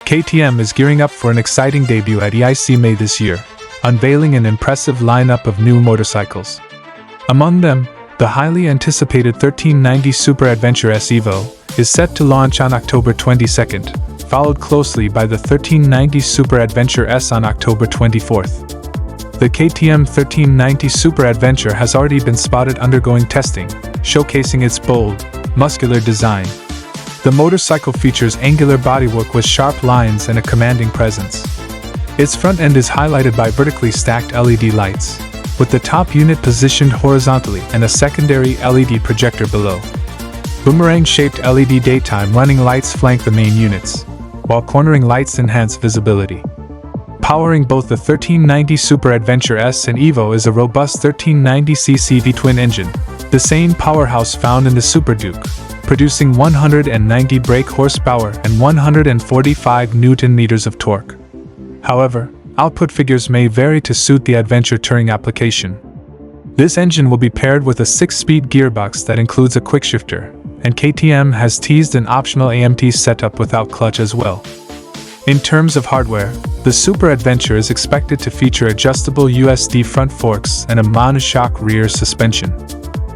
KTM is gearing up for an exciting debut at EIC May this year, unveiling an impressive lineup of new motorcycles. Among them, the highly anticipated 1390 Super Adventure S Evo is set to launch on October 22nd, followed closely by the 1390 Super Adventure S on October 24th. The KTM 1390 Super Adventure has already been spotted undergoing testing, showcasing its bold, muscular design. The motorcycle features angular bodywork with sharp lines and a commanding presence. Its front end is highlighted by vertically stacked LED lights, with the top unit positioned horizontally and a secondary LED projector below. Boomerang-shaped LED daytime running lights flank the main units, while cornering lights enhance visibility. Powering both the 1390 Super Adventure S and Evo is a robust 1390cc V-twin engine, the same powerhouse found in the Super Duke, producing 190 brake horsepower and 145 Nm of torque. However, output figures may vary to suit the adventure touring application. This engine will be paired with a 6-speed gearbox that includes a quickshifter, and KTM has teased an optional AMT setup without clutch as well. In terms of hardware, the Super Adventure is expected to feature adjustable USD front forks and a monoshock rear suspension.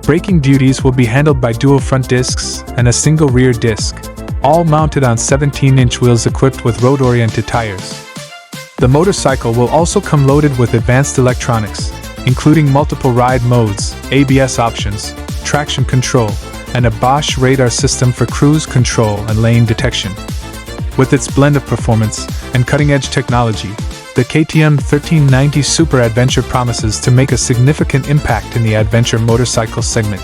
Braking duties will be handled by dual front discs and a single rear disc, all mounted on 17-inch wheels equipped with road-oriented tires. The motorcycle will also come loaded with advanced electronics, including multiple ride modes, ABS options, traction control, and a Bosch radar system for cruise control and lane detection. With its blend of performance and cutting-edge technology, the KTM 1390 Super Adventure promises to make a significant impact in the adventure motorcycle segment.